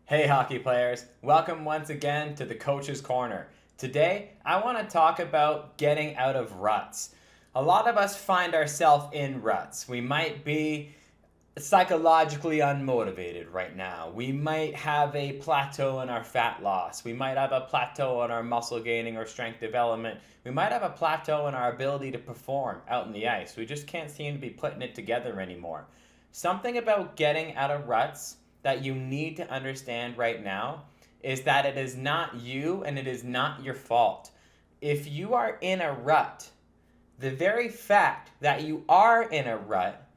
Hey hockey players, welcome once again to the Coach's Corner. Today, I want to talk about getting out of ruts. A lot of us find ourselves in ruts. We might be psychologically unmotivated right now. We might have a plateau in our fat loss. We might have a plateau in our muscle gaining or strength development. We might have a plateau in our ability to perform out in the ice. We just can't seem to be putting it together anymore. Something about getting out of ruts that you need to understand right now is that it is not you and it is not your fault. If you are in a rut, the very fact that you are in a rut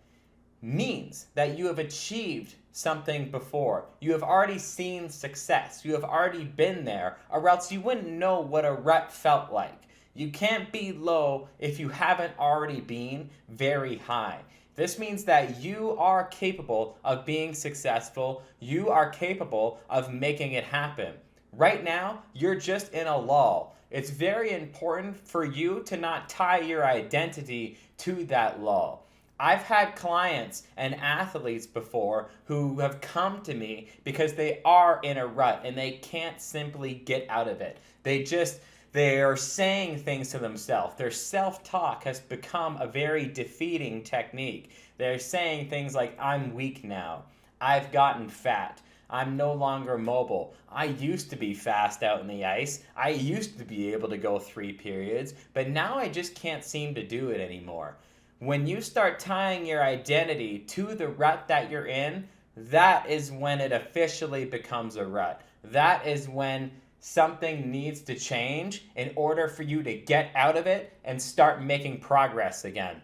means that you have achieved something before. You have already seen success. You have already been there, or else you wouldn't know what a rut felt like. You can't be low if you haven't already been very high. This means that you are capable of being successful. You are capable of making it happen. Right now, you're just in a lull. It's very important for you to not tie your identity to that lull. I've had clients and athletes before who have come to me because they are in a rut and they can't simply get out of it. They are saying things to themselves. Their self-talk has become a very defeating technique. They're saying things like, I'm weak now. I've gotten fat. I'm no longer mobile. I used to be fast out in the ice. I used to be able to go 3 periods, but now I just can't seem to do it anymore. When you start tying your identity to the rut that you're in, that is when it officially becomes a rut. That is when something needs to change in order for you to get out of it and start making progress again.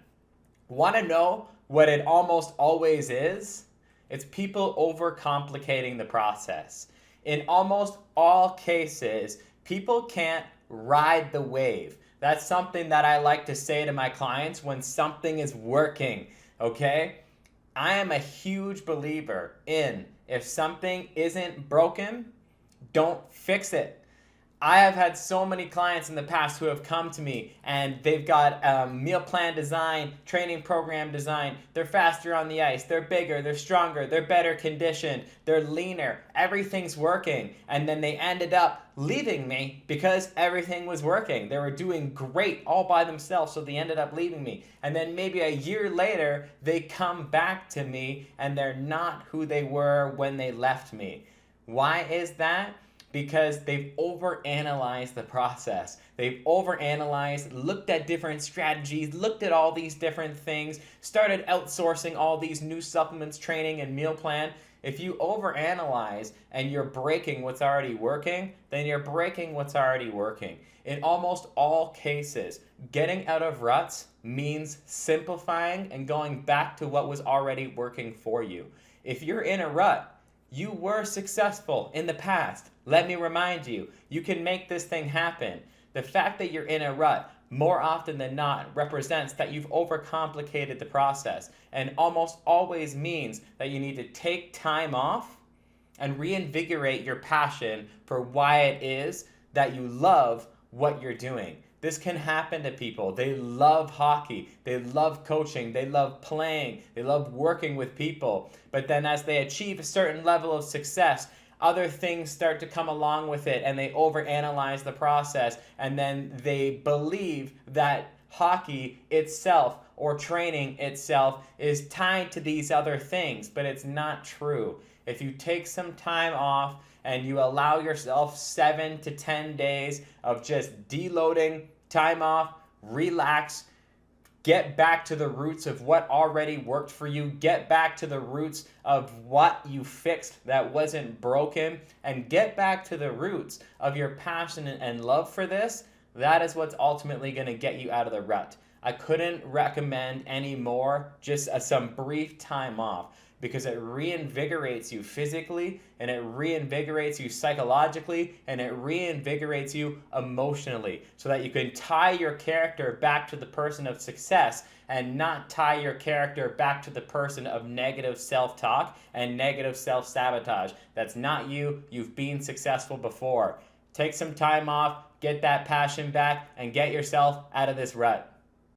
Want to know what it almost always is? It's people overcomplicating the process. In almost all cases, people can't ride the wave. That's something that I like to say to my clients when something is working, okay? I am a huge believer in if something isn't broken, don't fix it. I have had so many clients in the past who have come to me and they've got meal plan design, training program design. They're faster on the ice. They're bigger. They're stronger. They're better conditioned. They're leaner. Everything's working. And then they ended up leaving me because everything was working. They were doing great all by themselves, so they ended up leaving me. And then maybe a year later, they come back to me and they're not who they were when they left me. Why is that? Because they've overanalyzed the process. They've overanalyzed, looked at different strategies, looked at all these different things, started outsourcing all these new supplements, training, and meal plan. If you overanalyze and you're breaking what's already working, then you're breaking what's already working. In almost all cases, getting out of ruts means simplifying and going back to what was already working for you. If you're in a rut, you were successful in the past. Let me remind you, you can make this thing happen. The fact that you're in a rut, more often than not, represents that you've overcomplicated the process and almost always means that you need to take time off and reinvigorate your passion for why it is that you love what you're doing. This can happen to people. They love hockey. They love coaching. They love playing. They love working with people. But then as they achieve a certain level of success, other things start to come along with it and they overanalyze the process and then they believe that hockey itself or training itself is tied to these other things, but it's not true. If you take some time off and you allow yourself 7 to 10 days of just deloading, time off, relax, get back to the roots of what already worked for you, get back to the roots of what you fixed that wasn't broken, and get back to the roots of your passion and love for this, that is what's ultimately going to get you out of the rut. I couldn't recommend any more, just some brief time off, because it reinvigorates you physically and it reinvigorates you psychologically and it reinvigorates you emotionally so that you can tie your character back to the person of success and not tie your character back to the person of negative self-talk and negative self-sabotage. That's not you. You've been successful before. Take some time off, get that passion back, and get yourself out of this rut.